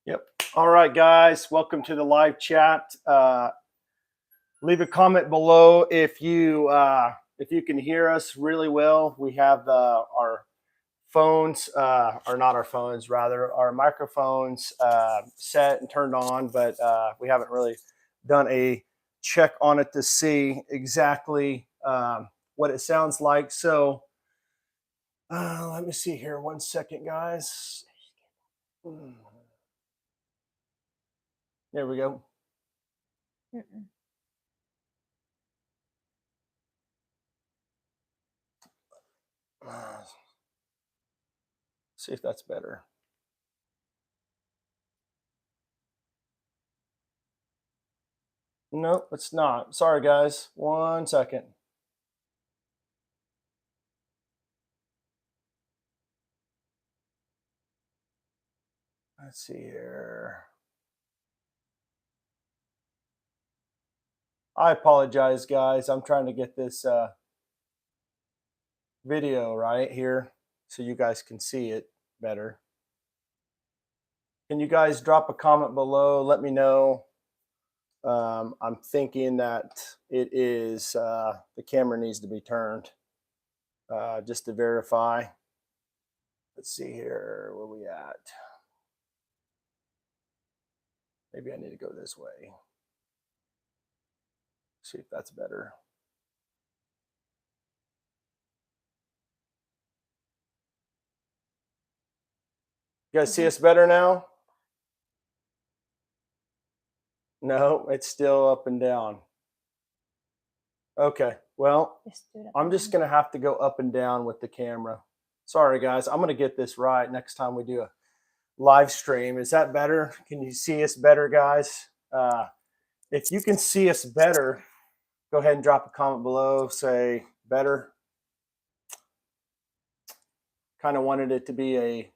Yep. All right, guys. Welcome to the live chat. Leave a comment below if you can hear us really well. We have our phones, or not our phones, rather our microphones set and turned on, but we haven't really done a check on it to see exactly what it sounds like. So let me see here. 1 second, guys. There we go. See if that's better. Nope, it's not. Sorry, guys. 1 second. Let's see here. I apologize, guys. I'm trying to get this video right here so you guys can see it better. Can you guys drop a comment below? Let me know. I'm thinking that it is the camera needs to be turned just to verify. Let's see here. Where we at? Maybe I need to go this way. See if that's better. You guys see us better now? No, it's still up and down. Okay, well, I'm just going to have to go up and down with the camera. Sorry, guys. I'm going to get this right next time we do a live stream. Is that better? Can you see us better, guys? If you can see us better, go ahead and drop a comment below. Say better. Kind of wanted it to be a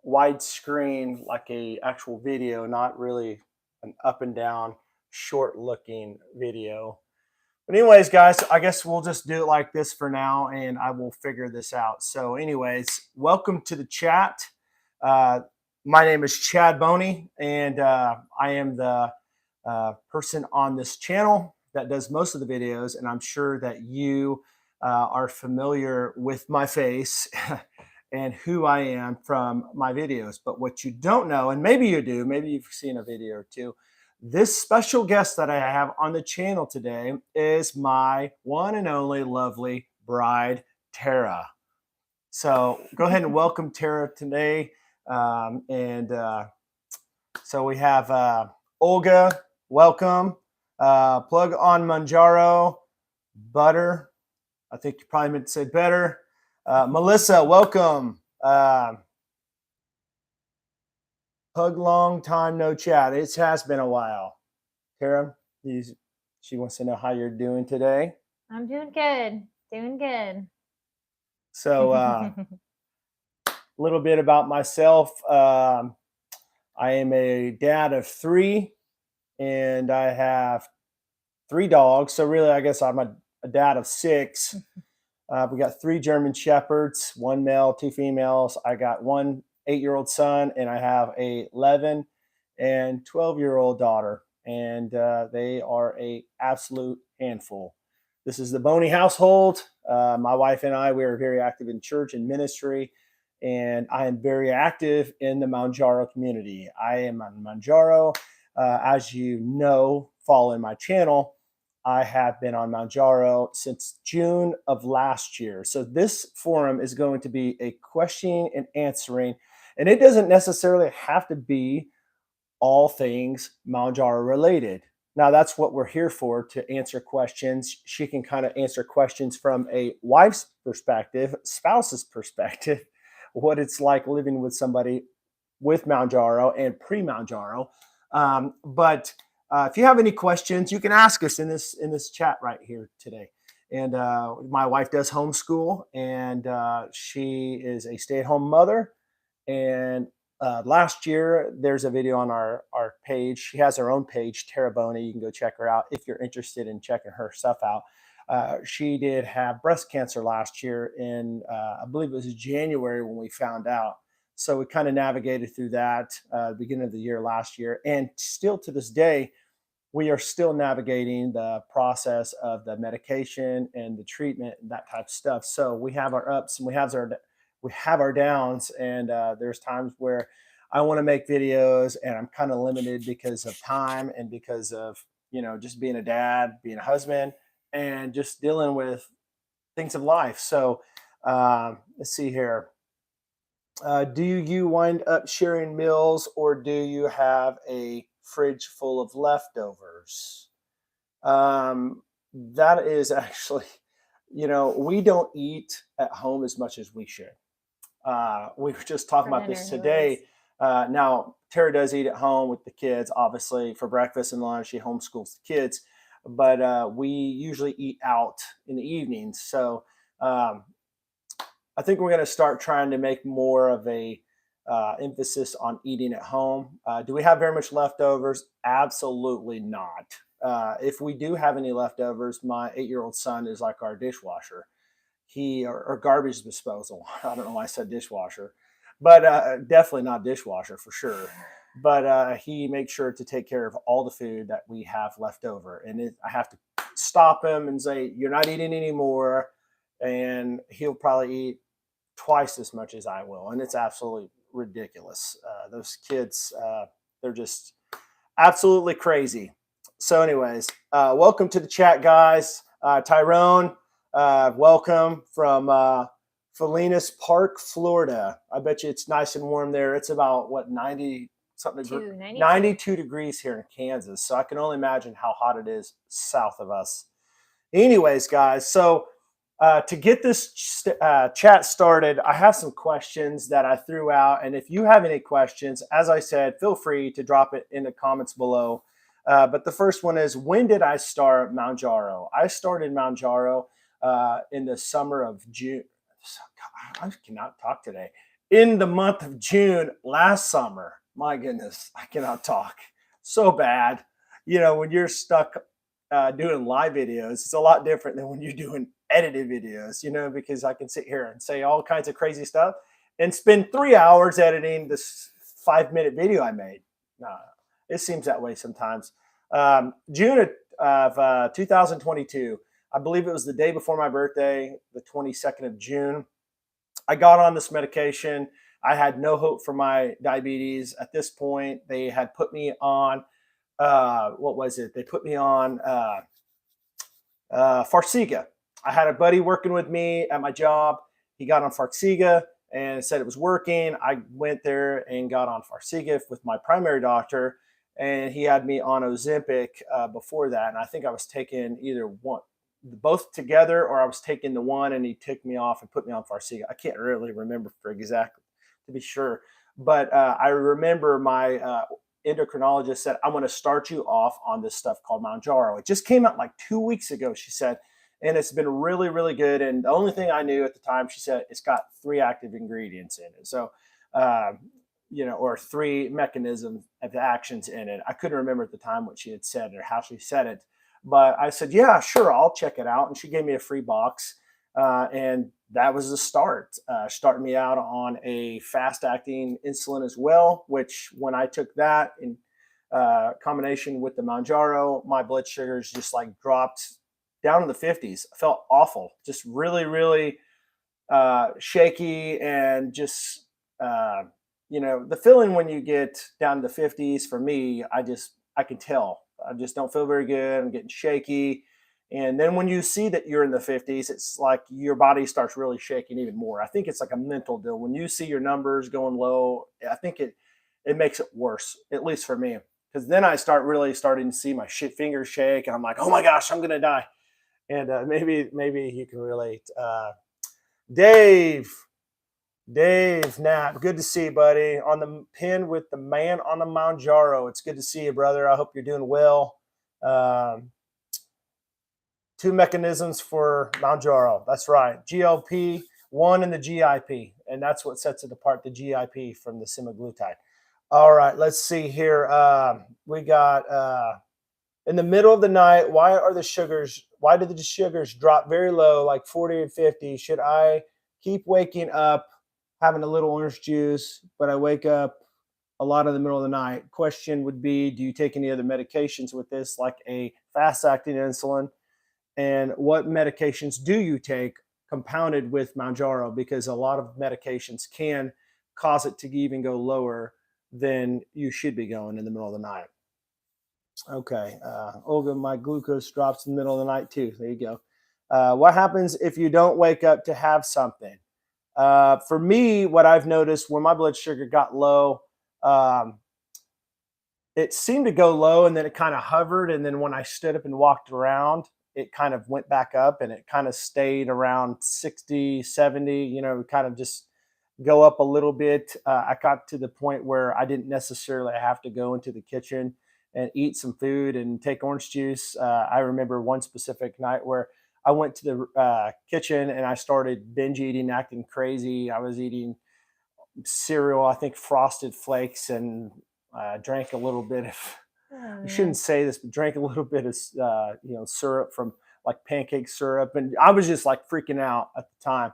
widescreen, like a actual video, not really an up and down, short looking video. But anyways, guys, I guess we'll just do it like this for now, and I will figure this out. So anyways, welcome to the chat. My name is Chad Boney, and I am the person on this channel that does most of the videos, and I'm sure that you are familiar with my face and who I am from my videos. But what you don't know, and maybe you do, maybe you've seen a video or two, this special guest that I have on the channel today is my one and only lovely bride, Tara. So go ahead and welcome Tara today. So we have Olga, welcome. Plug on Mounjaro, butter. I think you probably meant to say better. Melissa, welcome. Hug, long time no chat. It has been a while. Tara, she wants to know how you're doing today. I'm doing good. Doing good. So a little bit about myself. I am a dad of 3, and I have 3 dogs. So really, I guess I'm a dad of 6. We got 3 German Shepherds, 1 male, 2 females. I got 1 8-year-old son, and I have a 11 and 12-year-old daughter, and they are a absolute handful. This is the Boney household. My wife and I, we are very active in church and ministry, and I am very active in the Mounjaro community. I am on Mounjaro. As you know, following my channel, I have been on Mounjaro since June of last year. So this forum is going to be a questioning and answering, and it doesn't necessarily have to be all things Mounjaro related. Now, that's what we're here for, to answer questions. She can kind of answer questions from a wife's perspective, spouse's perspective, what it's like living with somebody with Mounjaro and pre-Mounjaro. But if you have any questions, you can ask us in this chat right here today. And my wife does homeschool, and she is a stay-at-home mother. And last year, there's a video on our page. She has her own page, Tara Boney. You can go check her out if you're interested in checking her stuff out. She did have breast cancer last year in, I believe it was January when we found out. So we kind of navigated through that beginning of the year last year, and still to this day, we are still navigating the process of the medication and the treatment and that type of stuff. So we have our ups and we have our downs, and there's times where I want to make videos and I'm kind of limited because of time and because of just being a dad, being a husband, and just dealing with things of life. So let's see here. Do you wind up sharing meals, or do you have a fridge full of leftovers? That is actually, we don't eat at home as much as we should. We were just talking For about dinner, this anyways. today. Now, Tara does eat at home with the kids, obviously, for breakfast and lunch. She homeschools the kids, but we usually eat out in the evenings. So um, I think we're going to start trying to make more of a emphasis on eating at home. Do we have very much leftovers? Absolutely not. If we do have any leftovers, my 8-year-old son is like our dishwasher. Or garbage disposal. I don't know why I said dishwasher, but definitely not dishwasher for sure. But he makes sure to take care of all the food that we have left over, and I have to stop him and say, "You're not eating anymore," and he'll probably eat twice as much as I will, and it's absolutely ridiculous. Those kids, they're just absolutely crazy. So, anyways, welcome to the chat, guys. Tyrone, welcome from Felinas Park, Florida. I bet you it's nice and warm there. It's about what 90 something, 92 degrees here in Kansas. So I can only imagine how hot it is south of us. Anyways, guys, so to get this chat started, I have some questions that I threw out. And if you have any questions, as I said, feel free to drop it in the comments below. But the first one is, when did I start Mounjaro? I started Mounjaro in the summer of June. I cannot talk today. In the month of June last summer. My goodness, I cannot talk. So bad. When you're stuck doing live videos, it's a lot different than when you're doing edited videos, because I can sit here and say all kinds of crazy stuff and spend 3 hours editing this 5-minute video I made. It seems that way sometimes. June of 2022, I believe it was the day before my birthday, the 22nd of June. I got on this medication. I had no hope for my diabetes at this point. They had put me on, what was it? They put me on Farxiga. I had a buddy working with me at my job. He got on Farxiga and said it was working. I went there and got on Farxiga with my primary doctor, and he had me on Ozempic before that. And I think I was taking either one, both together, or I was taking the one and he took me off and put me on Farxiga. I can't really remember for exactly to be sure, but I remember my endocrinologist said, "I'm going to start you off on this stuff called Mounjaro. It just came out like 2 weeks ago," she said, "and it's been really, really good. And the only thing I knew at the time," she said, "it's got 3 active ingredients in it." So, or 3 mechanisms of actions in it. I couldn't remember at the time what she had said or how she said it, but I said, "Yeah, sure, I'll check it out." And she gave me a free box. And that was the start. Starting me out on a fast-acting insulin as well, which when I took that in combination with the Mounjaro, my blood sugars just like dropped down in the 50s. I felt awful, just really, really shaky, and just the feeling when you get down to the 50s. For me, I can tell I just don't feel very good. I'm getting shaky. And then when you see that you're in the 50s, it's like your body starts really shaking even more. I think it's like a mental deal. When you see your numbers going low, I think it makes it worse, at least for me. Because then I starting to see my fingers shake, and I'm like, "Oh my gosh, I'm gonna die." And maybe you can relate. Dave, Knapp, good to see you, buddy. On the pin with the man on the Mounjaro. It's good to see you, brother. I hope you're doing well. 2 mechanisms for Mounjaro. That's right. GLP-1 and the GIP. And that's what sets it apart, the GIP from the semaglutide. All right, let's see here. We got in the middle of the night, why did the sugars drop very low, like 40 and 50? Should I keep waking up having a little orange juice, but I wake up a lot in the middle of the night. Question would be, do you take any other medications with this, like a fast acting insulin? And what medications do you take compounded with Mounjaro? Because a lot of medications can cause it to even go lower than you should be going in the middle of the night. Okay. Olga, my glucose drops in the middle of the night too. There you go. What happens if you don't wake up to have something? For me, what I've noticed when my blood sugar got low, um, it seemed to go low and then it kind of hovered. And then when I stood up and walked around, it kind of went back up and it kind of stayed around 60, 70, kind of just go up a little bit. I got to the point where I didn't necessarily have to go into the kitchen and eat some food and take orange juice. I remember one specific night where I went to the kitchen and I started binge eating, acting crazy. I was eating cereal, I think Frosted Flakes, and drank a little bit of, Oh I shouldn't man. say this, but drank a little bit of, syrup from like pancake syrup. And I was just like freaking out at the time.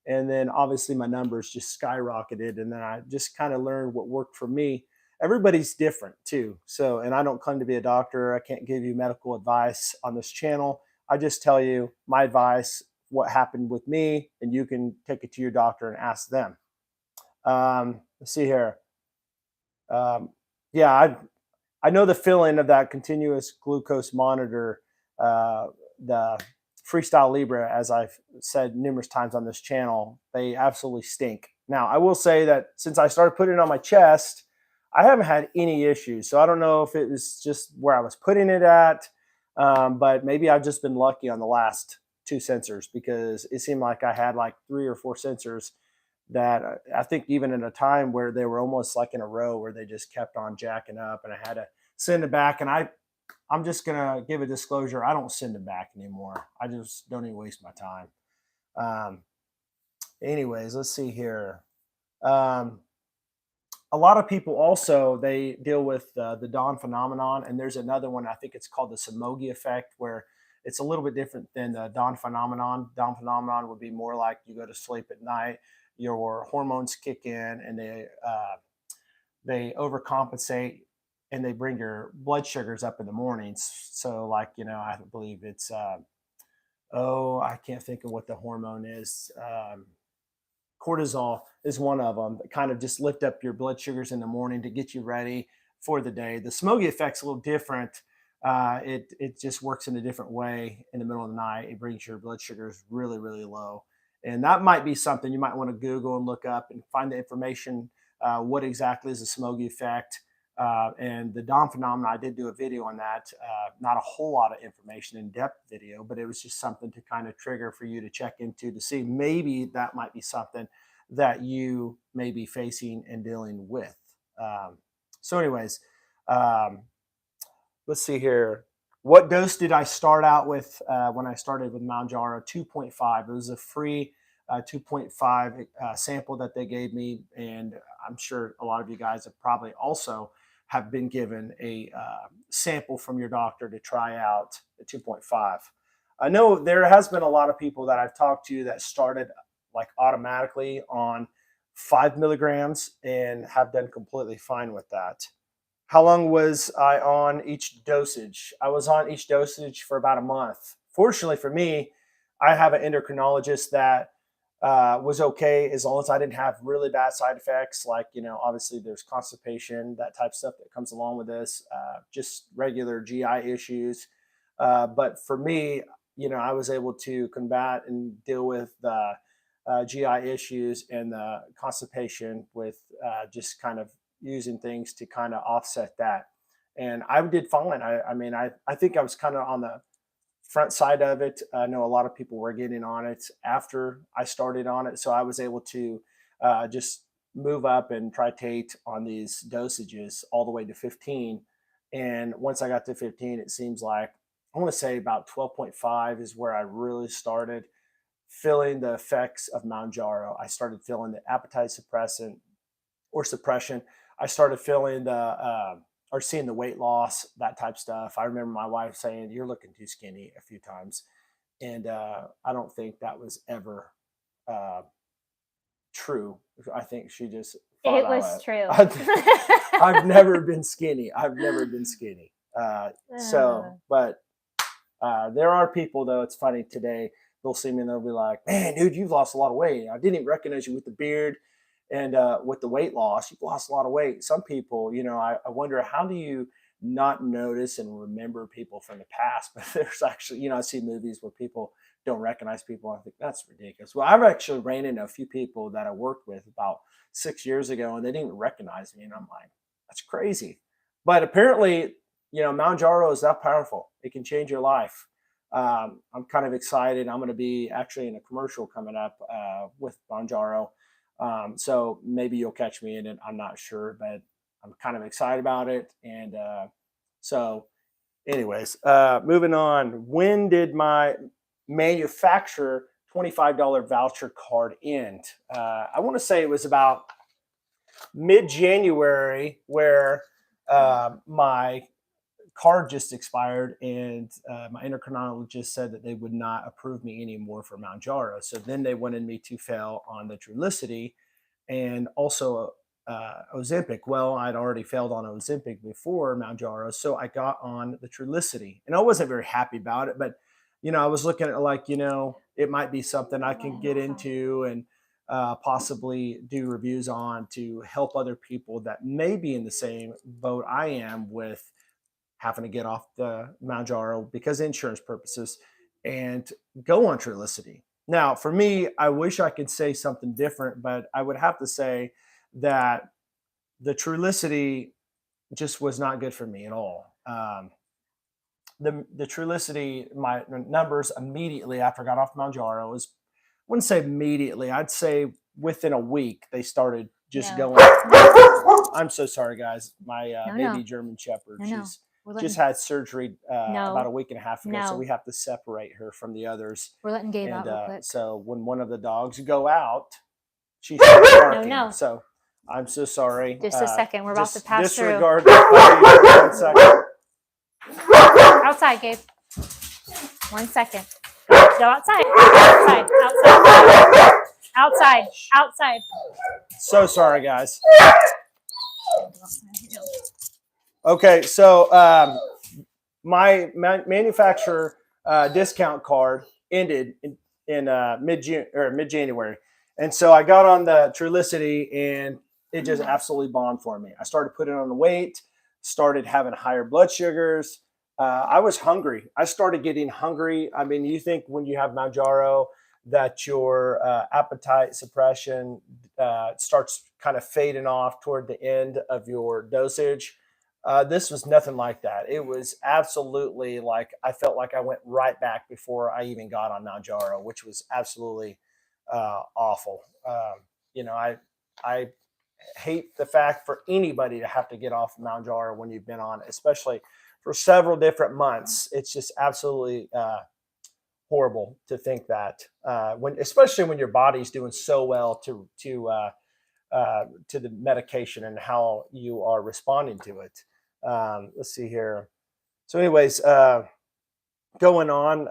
And then obviously my numbers just skyrocketed. And then I just kind of learned what worked for me. Everybody's different too. So, and I don't claim to be a doctor. I can't give you medical advice on this channel. I just tell you my advice, what happened with me, and you can take it to your doctor and ask them. Let's see here. Um, yeah, I know the feeling of that continuous glucose monitor, the Freestyle Libre, as I've said numerous times on this channel, they absolutely stink. Now, I will say that since I started putting it on my chest, I haven't had any issues. So I don't know if it was just where I was putting it at, but maybe I've just been lucky on the last two sensors because it seemed like I had like three or four sensors that I think even in a time where they were almost like in a row where they just kept on jacking up and I had to send it back. And I'm just gonna give a disclosure. I don't send it back anymore. I just don't even waste my time. Um, anyways, let's see here. Um, a lot of people also they deal with the dawn phenomenon, and there's another one. I think it's called the Samogi effect, where it's a little bit different than the dawn phenomenon. Dawn phenomenon would be more like you go to sleep at night, your hormones kick in, and they overcompensate and they bring your blood sugars up in the mornings. So, like I believe it's I can't think of what the hormone is. Cortisol is one of them that kind of just lift up your blood sugars in the morning to get you ready for the day. The smoky effect's a little different. It just works in a different way in the middle of the night. It brings your blood sugars really, really low. And that might be something you might want to Google and look up and find the information. What exactly is the smoky effect? And the Dom phenomenon, I did do a video on that. Not a whole lot of information, in depth video, but it was just something to kind of trigger for you to check into to see maybe that might be something that you may be facing and dealing with. Um, so, anyways, um, let's see here. What dose did I start out with when I started with Mounjaro? 2.5. It was a free 2.5 sample that they gave me, and I'm sure a lot of you guys have probably also have been given a sample from your doctor to try out the 2.5. I know there has been a lot of people that I've talked to that started like automatically on 5 milligrams and have done completely fine with that. How long was I on each dosage? I was on each dosage for about a month. Fortunately for me, I have an endocrinologist that was okay as long as I didn't have really bad side effects. Like, obviously there's constipation, that type of stuff that comes along with this, just regular GI issues. But for me, I was able to combat and deal with the GI issues and the constipation with just kind of using things to kind of offset that. And I did fine. I mean, I think I was kind of on the front side of it. I know a lot of people were getting on it after I started on it. So I was able to just move up and titrate on these dosages all the way to 15. And once I got to 15, it seems like I want to say about 12.5 is where I really started feeling the effects of Mounjaro. I started feeling the appetite suppressant or suppression. I started feeling the or seeing the weight loss, that type stuff. I remember my wife saying, "You're looking too skinny" a few times, and I don't think that was ever uh, true. I think she just It was true. I've never been skinny. I've never been skinny. But there are people, though, it's funny today, they'll see me and they'll be like, man, dude, you've lost a lot of weight. I didn't even recognize you with the beard and with the weight loss. You've lost a lot of weight. Some people, I wonder, how do you not notice and remember people from the past? But there's actually, I see movies where people don't recognize people. I think that's ridiculous. Well, I've actually ran into a few people that I worked with about 6 years ago, and they didn't recognize me. And I'm like, that's crazy. But apparently, Mounjaro is that powerful. It can change your life. I'm kind of excited. I'm going to be actually in a commercial coming up with Mounjaro. So maybe you'll catch me in it. I'm not sure, but I'm kind of excited about it. And so anyways, moving on. When did my manufacturer $25 voucher card end? I want to say it was about mid-January, where my card just expired, and my endocrinologist said that they would not approve me anymore for Mounjaro. So then they wanted me to fail on the Trulicity and also Ozempic. Well, I'd already failed on Ozempic before Mounjaro, so I got on the Trulicity, and I wasn't very happy about it. But I was looking at it like, it might be something I can get into and possibly do reviews on to help other people that may be in the same boat I am with having to get off the Mounjaro because of insurance purposes and go on Trulicity. Now, for me, I wish I could say something different, but I would have to say that the Trulicity just was not good for me at all. The Trulicity, my numbers immediately after I got off Mounjaro was, I wouldn't say immediately, I'd say within a week they started just going. I'm so sorry, guys. My baby German Shepherd, she's just had surgery about a week and a half ago, so we have to separate her from the others. We're letting Gabe out real quick. So when one of the dogs go out, she starts barking. No. So I'm so sorry. Just a second. We're about to pass through. Disregard the puppy for 1 second. Outside, Gabe. 1 second. Go outside. Outside. So sorry, guys. Okay, so my manufacturer discount card ended in mid-June or mid-January, and so I got on the Trulicity, and it just absolutely bombed for me. I started putting on the weight, started having higher blood sugars. I was hungry. I started getting hungry. I mean, you think when you have Mounjaro that your appetite suppression starts kind of fading off toward the end of your dosage. This was nothing like that. It was absolutely like I felt like I went right back before I even got on Mounjaro, which was absolutely awful. I hate the fact for anybody to have to get off Mounjaro when you've been on it, especially for several different months. It's just absolutely horrible to think that especially when your body's doing so well to the medication and how you are responding to it. Let's see here. So anyways, going on,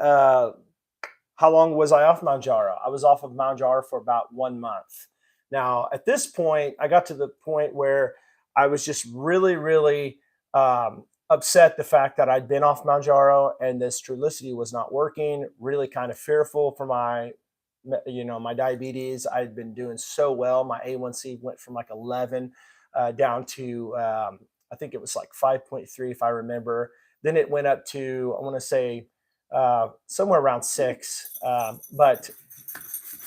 how long was I off Mounjaro? I was off of Mounjaro for about 1 month. Now, at this point, I got to the point where I was just really, really upset the fact that I'd been off Mounjaro and this Trulicity was not working, really kind of fearful for my diabetes. I'd been doing so well. My A1C went from like 11 down to, I think it was like 5.3 if I remember. Then it went up to, I want to say somewhere around 6. But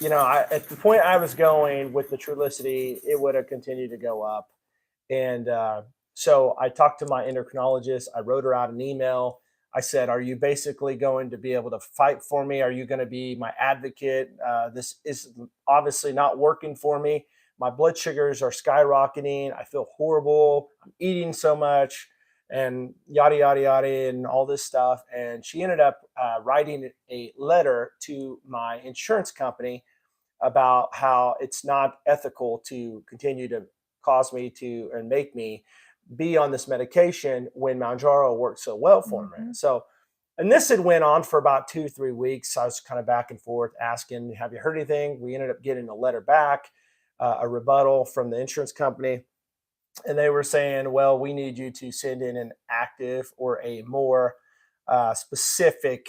at the point I was going with the Trulicity, it would have continued to go up. And so I talked to my endocrinologist. I wrote her out an email. I said, are you basically going to be able to fight for me? Are you going to be my advocate? This is obviously not working for me. My blood sugars are skyrocketing. I feel horrible. I'm eating so much and yada, yada, yada, and all this stuff. And she ended up writing a letter to my insurance company about how it's not ethical to continue to cause me to and make me be on this medication when Mounjaro worked so well for me. So, and this had went on for about 2-3 weeks. I was kind of back and forth asking, have you heard anything? We ended up getting a letter back. a rebuttal from the insurance company, and they were saying, well, we need you to send in an active or a more specific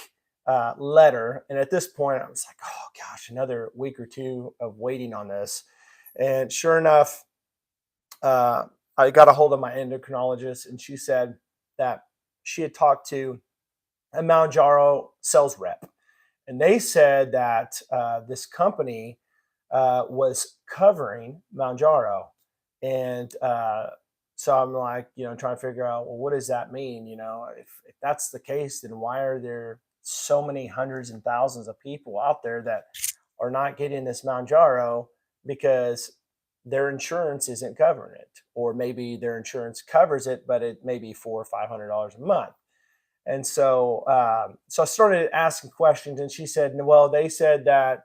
letter. And at this point, I was like, oh gosh, another week or two of waiting on this. And sure enough, I got a hold of my endocrinologist, and she said that she had talked to a Mounjaro sales rep, and they said that this company was covering Mounjaro. And so I'm like, trying to figure out, well, what does that mean? If that's the case, then why are there so many hundreds and thousands of people out there that are not getting this Mounjaro because their insurance isn't covering it, or maybe their insurance covers it, but it may be $400 or $500 a month. And so I started asking questions, and she said, well, they said that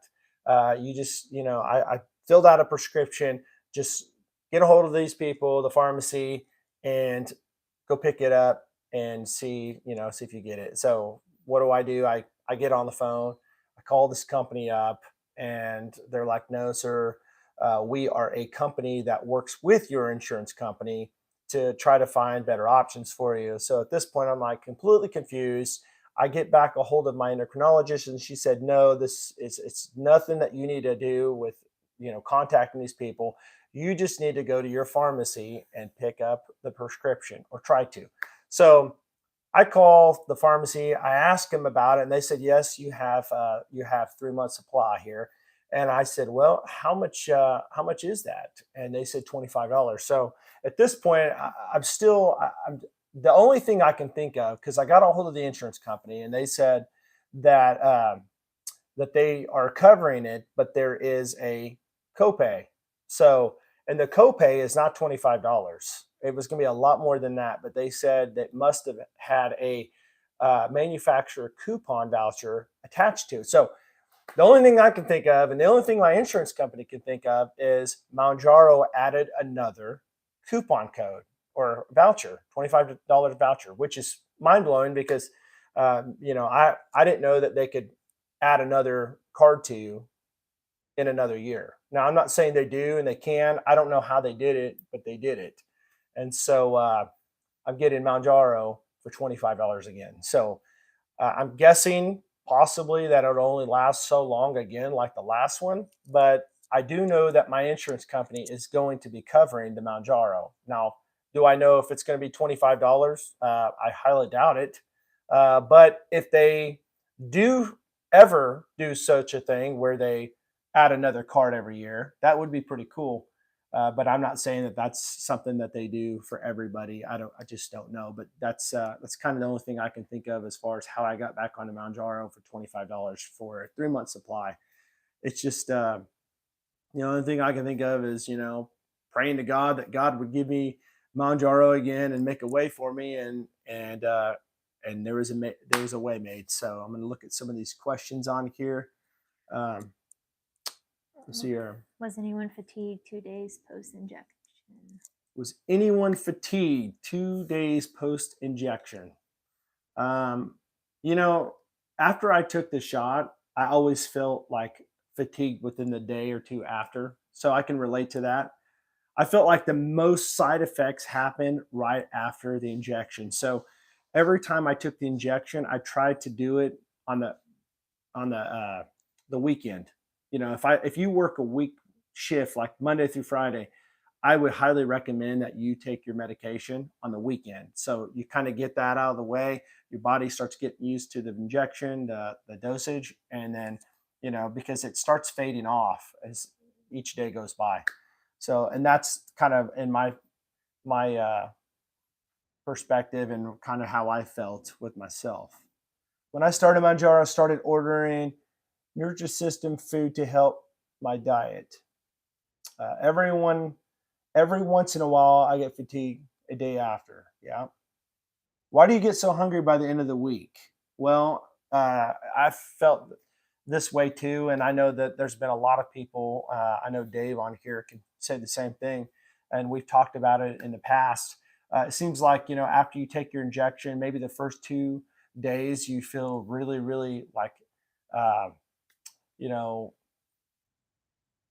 you just, I filled out a prescription, just get a hold of these people, the pharmacy, and go pick it up and see if you get it. So what do? I get on the phone, I call this company up, and they're like, no, sir, we are a company that works with your insurance company to try to find better options for you. So at this point, I'm like completely confused. I get back a hold of my endocrinologist, and she said, no, it's nothing that you need to do with, contacting these people. You just need to go to your pharmacy and pick up the prescription, or try to. So I call the pharmacy, I asked them about it, and they said, yes, you have 3 months supply here. And I said, well, how much is that? And they said $25. So at this point, I'm the only thing I can think of, because I got a hold of the insurance company, and they said that that they are covering it, but there is a copay. So, and the copay is not $25. It was going to be a lot more than that, but they said that must have had a manufacturer coupon voucher attached to it. So the only thing I can think of, and the only thing my insurance company can think of, is Mounjaro added another coupon code or voucher, $25 voucher, which is mind blowing, because I didn't know that they could add another card to you in another year. Now, I'm not saying they do and they can. I don't know how they did it, but they did it. And so I'm getting Mounjaro for $25 again. So I'm guessing possibly that it would only last so long again, like the last one. But I do know that my insurance company is going to be covering the Mounjaro. Now, do I know if it's going to be $25? I highly doubt it. But if they do ever do such a thing where they add another card every year, that would be pretty cool. But I'm not saying that that's something that they do for everybody. I just don't know. But that's kind of the only thing I can think of as far as how I got back onto Mounjaro for $25 for a 3 month supply. It's just the only thing I can think of is praying to God that God would give me Mounjaro again and make a way for me, and there was a way made. So I'm going to look at some of these questions on here. Let's see here. Was anyone fatigued 2 days post injection? Was anyone fatigued 2 days post injection? After I took the shot, I always felt like fatigued within the day or two after. So I can relate to that. I felt like the most side effects happened right after the injection. So every time I took the injection, I tried to do it on the weekend. If you work a week shift like Monday through Friday, I would highly recommend that you take your medication on the weekend. So you kind of get that out of the way. Your body starts getting used to the injection, the dosage, and then, because it starts fading off as each day goes by. So, and that's kind of in my perspective and kind of how I felt with myself. When I started Mounjaro, I started ordering Nutrisystem food to help my diet. Every once in a while, I get fatigued a day after. Yeah. Why do you get so hungry by the end of the week? Well, I felt this way too, and I know that there's been a lot of people. I know Dave on here can say the same thing, and we've talked about it in the past. It seems like after you take your injection, maybe the first 2 days you feel really, really like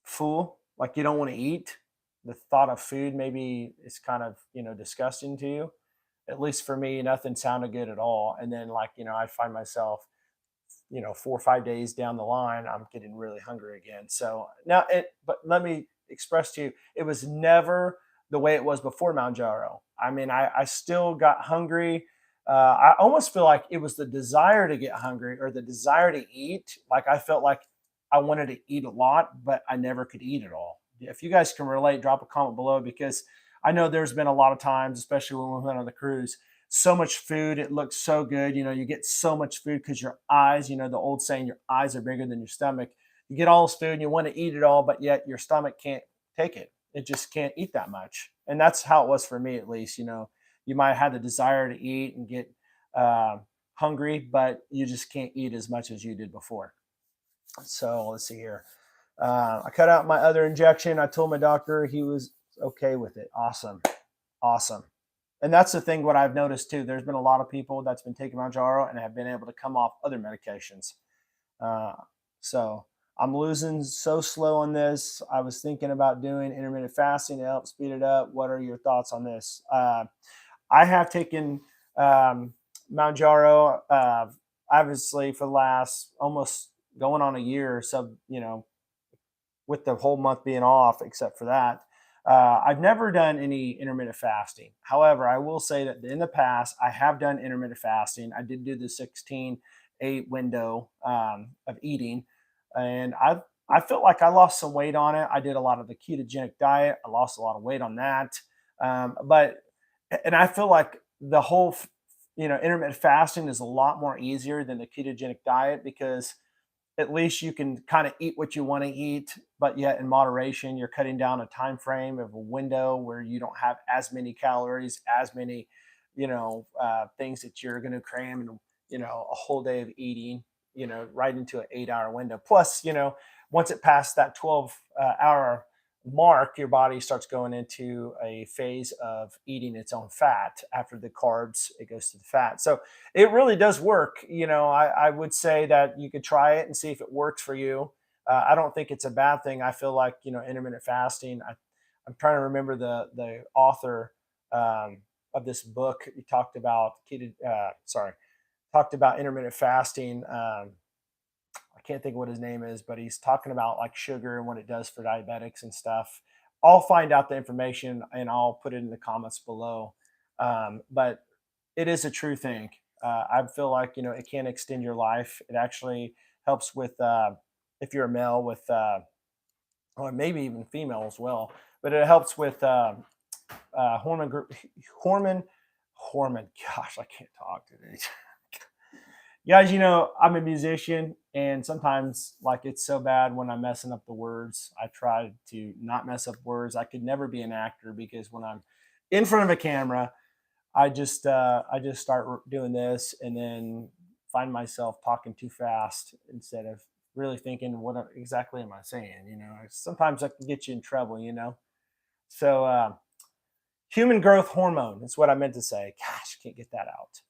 full, like you don't want to eat. The thought of food maybe is kind of, disgusting to you. At least for me, nothing sounded good at all. And then, like, I find myself, 4 or 5 days down the line, I'm getting really hungry again. So now but let me express to you, it was never the way it was before Mounjaro. I mean, I still got hungry. I almost feel like it was the desire to get hungry or the desire to eat. Like I felt like I wanted to eat a lot, but I never could eat it all. If you guys can relate, drop a comment below, because I know there's been a lot of times, especially when we went on the cruise, so much food. It looks so good. You get so much food because your eyes, the old saying, your eyes are bigger than your stomach. You get all this food and you want to eat it all, but yet your stomach can't take it. It just can't eat that much. And that's how it was for me, at least. You might have had the desire to eat and get hungry, but you just can't eat as much as you did before. So let's see here. I cut out my other injection. I told my doctor he was okay with it. Awesome. Awesome. And that's the thing, what I've noticed too. There's been a lot of people that's been taking Mounjaro and have been able to come off other medications. So I'm losing so slow on this. I was thinking about doing intermittent fasting to help speed it up. What are your thoughts on this? I have taken Mounjaro, obviously, for the last almost going on a year. So, with the whole month being off, except for that. I've never done any intermittent fasting. However, I will say that in the past, I have done intermittent fasting. I did do the 16-8 window of eating, and I felt like I lost some weight on it. I did a lot of the ketogenic diet. I lost a lot of weight on that. And I feel like the whole, intermittent fasting is a lot more easier than the ketogenic diet, because at least you can kind of eat what you want to eat, but yet in moderation. You're cutting down a time frame of a window where you don't have as many calories, as many, things that you're going to cram in, a whole day of eating, right into an 8-hour window. Plus, once it passed that 12-hour mark, your body starts going into a phase of eating its own fat. After the carbs, it goes to the fat. So it really does work. I would say that you could try it and see if it works for you. I don't think it's a bad thing. I feel like, intermittent fasting, I'm trying to remember the author of this book. He talked about talked about intermittent fasting. I can't think of what his name is, but he's talking about like sugar and what it does for diabetics and stuff. I'll find out the information and I'll put it in the comments below. But it is a true thing. I feel like, it can extend your life. It actually helps with, if you're a male, with, or maybe even female as well, but it helps with hormone. Gosh, I can't talk today. Guys, I'm a musician, and sometimes, like, it's so bad when I'm messing up the words. I try to not mess up words. I could never be an actor, because when I'm in front of a camera, I just start doing this and then find myself talking too fast instead of really thinking, what exactly am I saying? Sometimes I can get you in trouble. So human growth hormone is what I meant to say. Gosh, can't get that out.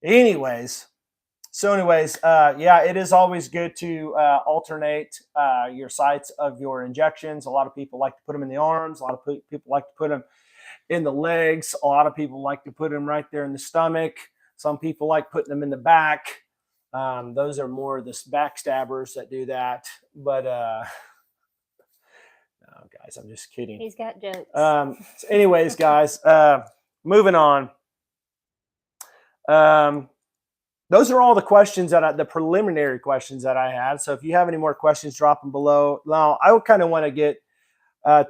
Anyways, yeah, it is always good to alternate your sites of your injections. A lot of people like to put them in the arms. A lot of people like to put them in the legs. A lot of people like to put them right there in the stomach. Some people like putting them in the back. Those are more the backstabbers that do that. But no, guys, I'm just kidding. He's got jokes. Anyways, guys, moving on. Those are all the questions the preliminary questions that I had. So if you have any more questions, drop them below. Now, I would kind of want to get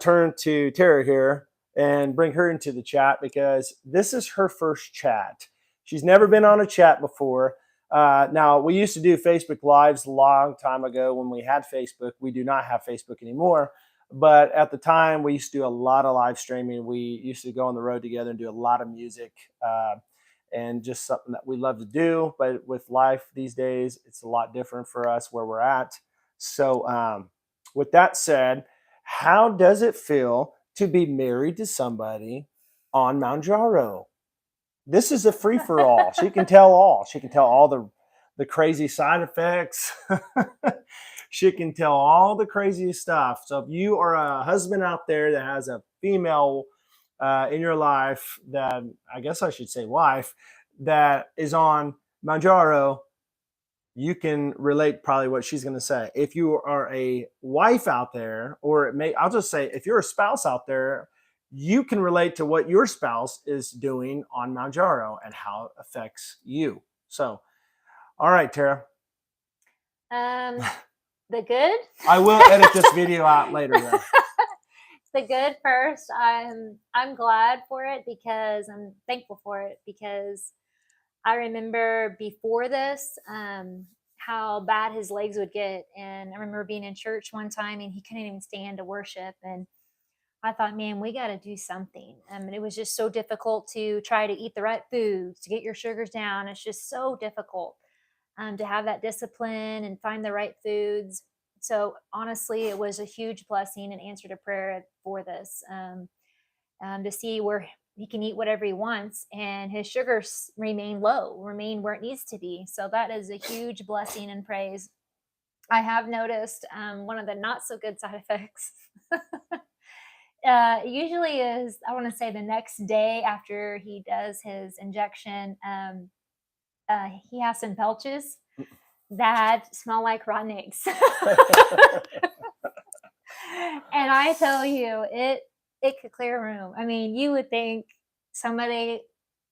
turned to Tara here and bring her into the chat, because this is her first chat. She's never been on a chat before. Now, we used to do Facebook Lives a long time ago when we had Facebook. We do not have Facebook anymore. But at the time, we used to do a lot of live streaming. We used to go on the road together and do a lot of music. And just something that we love to do. But with life these days, it's a lot different for us where we're at. So with that said, how does it feel to be married to somebody on Mounjaro? This is a free-for-all. She can tell all. She can tell all the crazy side effects. She can tell all the craziest stuff. So if you are a husband out there that has a female in your life, that I guess I should say wife, that is on Mounjaro, you can relate probably what she's going to say. If you are a wife out there, or I'll just say, if you're a spouse out there, you can relate to what your spouse is doing on Mounjaro and how it affects you. So, all right, Tara. The good. I will edit this video out later, though. The good first. I'm glad for it, because I'm thankful for it, because I remember before this, how bad his legs would get. And I remember being in church one time and he couldn't even stand to worship. And I thought, man, we got to do something. And it was just so difficult to try to eat the right foods, to get your sugars down. It's just so difficult to have that discipline and find the right foods. So honestly, it was a huge blessing and answer to prayer for this, to see where he can eat whatever he wants and his sugars remain low, remain where it needs to be. So that is a huge blessing and praise. I have noticed one of the not so good side effects usually is, I want to say, the next day after he does his injection, he has some belches that smell like rotten eggs. And I tell you, it could clear a room. I mean, you would think somebody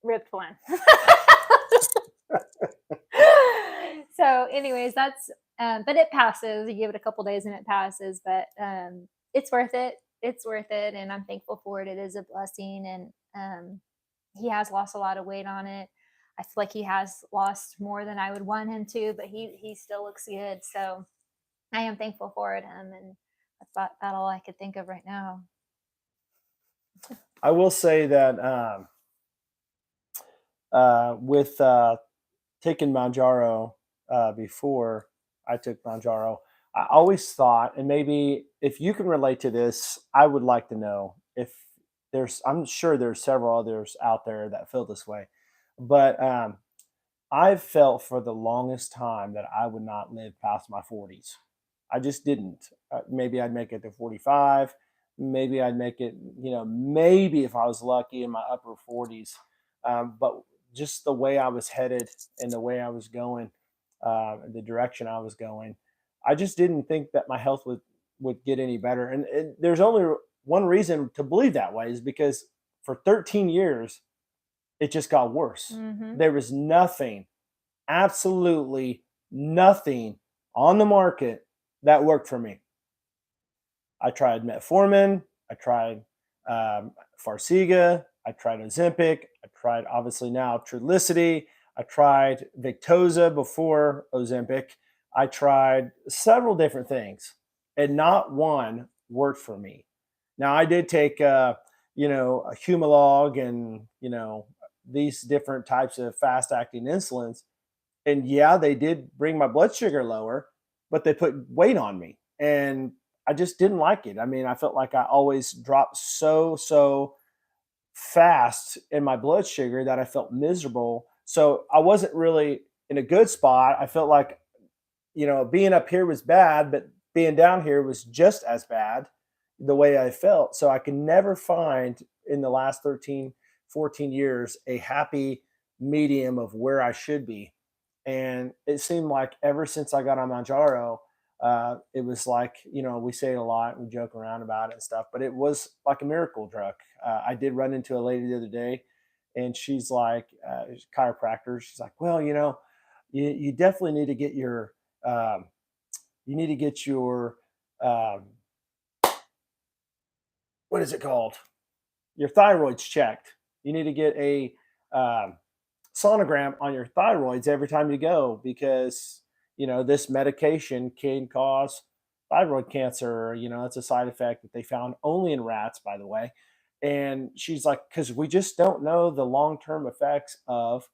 ripped one. So anyways, that's but it passes. You give it a couple days and it passes, but it's worth it. It's worth it, and I'm thankful for it. It is a blessing, and he has lost a lot of weight on it. I feel like he has lost more than I would want him to, but he still looks good. So I am thankful for it, and that's about all I could think of right now. I will say that with taking Mounjaro before I took Mounjaro, I always thought, and maybe if you can relate to this, I would like to know if I'm sure there's several others out there that feel this way, but I've felt for the longest time that I would not live past my 40s. I just didn't. Maybe I'd make it to 45. Maybe I'd make it, maybe if I was lucky in my upper 40s. But just the way I was headed and the way I was going, the direction I was going, I just didn't think that my health would get any better. And there's only one reason to believe that way, is because for 13 years, it just got worse. Mm-hmm. There was nothing, absolutely nothing on the market that worked for me. I tried metformin, I tried Farxiga, I tried Ozempic, I tried, obviously now, Trulicity, I tried Victoza before Ozempic, I tried several different things, and not one worked for me. Now, I did take, a Humalog and, these different types of fast-acting insulins, and yeah, they did bring my blood sugar lower, but they put weight on me, and I just didn't like it. I mean, I felt like I always dropped so fast in my blood sugar that I felt miserable. So I wasn't really in a good spot. I felt like, being up here was bad, but being down here was just as bad, the way I felt. So I could never find, in the last 13, 14 years, a happy medium of where I should be. And it seemed like ever since I got on Mounjaro, it was like, we say it a lot, we joke around about it and stuff, but it was like a miracle drug. I did run into a lady the other day, and she's like, chiropractor. She's like, well, you definitely need to get your, what is it called? Your thyroid's checked. You need to get a sonogram on your thyroids every time you go, because this medication can cause thyroid cancer. It's a side effect that they found only in rats, by the way. And she's like, because we just don't know the long-term effects of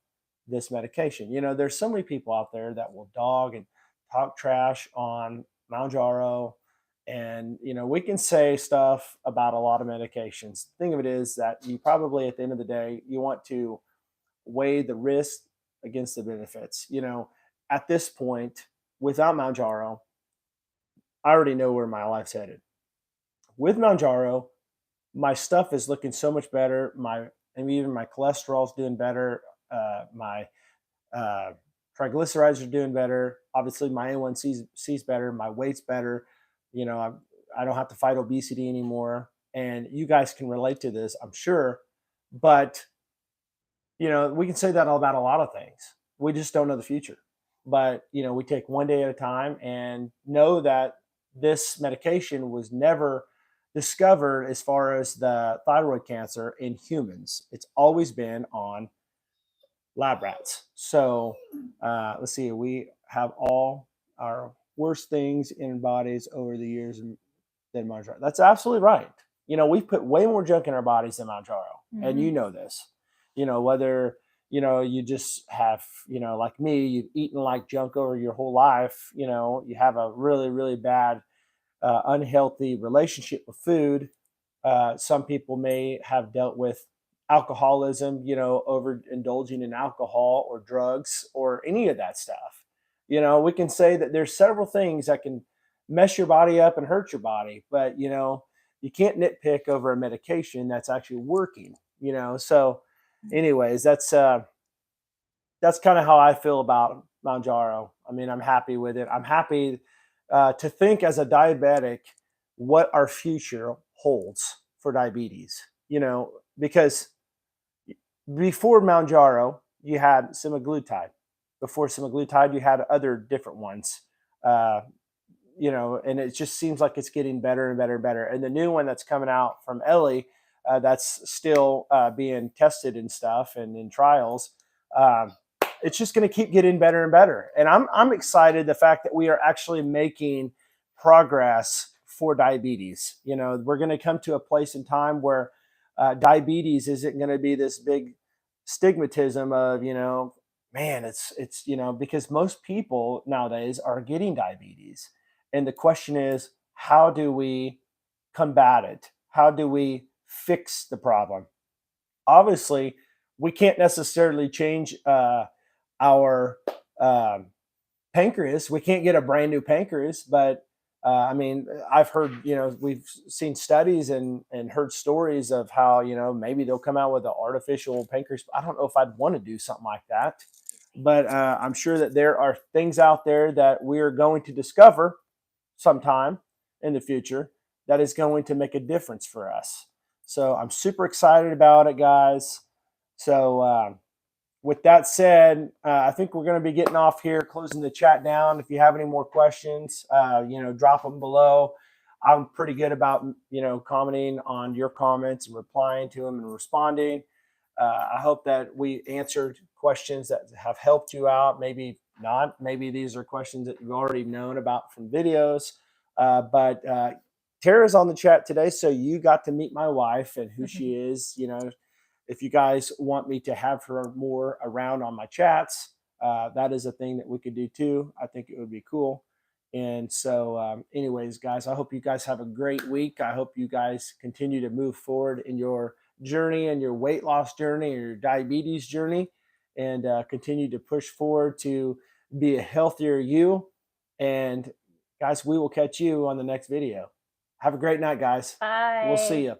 this medication. There's so many people out there that will dog and talk trash on Mounjaro, and we can say stuff about a lot of medications. The thing of it is that you probably, at the end of the day, you want to weigh the risk against the benefits. At this point, without Mounjaro, I already know where my life's headed. With Mounjaro, my stuff is looking so much better. And even my cholesterol's doing better. My uh, triglycerides are doing better. Obviously, my A1C's better. My weight's better. You know, I don't have to fight obesity anymore. And you guys can relate to this, I'm sure. But we can say that about a lot of things. We just don't know the future. But we take one day at a time and know that this medication was never discovered as far as the thyroid cancer in humans. It's always been on lab rats. So let's see, we have all our worst things in bodies over the years than Mounjaro. That's absolutely right. We've put way more junk in our bodies than Mounjaro, and you know this. Whether you just have like me, you've eaten like junk over your whole life. You have a really really bad unhealthy relationship with food. Some people may have dealt with alcoholism, overindulging in alcohol or drugs or any of that stuff. We can say that there's several things that can mess your body up and hurt your body, but you can't nitpick over a medication that's actually working. So, anyways, that's kind of how I feel about Mounjaro. I mean, I'm happy with it. I'm happy to think as a diabetic what our future holds for diabetes. Because before Mounjaro, you had semaglutide. Before semaglutide, you had other different ones. Uh, and it just seems like it's getting better and better and better. And the new one that's coming out from Ellie, that's still being tested and stuff and in trials. It's just going to keep getting better and better. And I'm excited the fact that we are actually making progress for diabetes. We're going to come to a place in time where diabetes isn't going to be this big stigmatism of, man, it's because most people nowadays are getting diabetes. And the question is, how do we combat it? How do we fix the problem? Obviously, we can't necessarily change our pancreas. We can't get a brand new pancreas, but I mean, I've heard, we've seen studies and heard stories of how, maybe they'll come out with an artificial pancreas. I don't know if I'd want to do something like that, but I'm sure that there are things out there that we are going to discover sometime in the future that is going to make a difference for us. So I'm super excited about it, guys. So with that said, I think we're going to be getting off here, closing the chat down. If you have any more questions, drop them below. I'm pretty good about, commenting on your comments and replying to them and responding. I hope that we answered questions that have helped you out. Maybe not. Maybe these are questions that you've already known about from videos. But Tara's on the chat today, so you got to meet my wife and who she is. If you guys want me to have her more around on my chats, that is a thing that we could do too. I think it would be cool. And so, anyways, guys, I hope you guys have a great week. I hope you guys continue to move forward in your journey and your weight loss journey or your diabetes journey, and continue to push forward to be a healthier you. And guys, we will catch you on the next video. Have a great night, guys. Bye. We'll see you.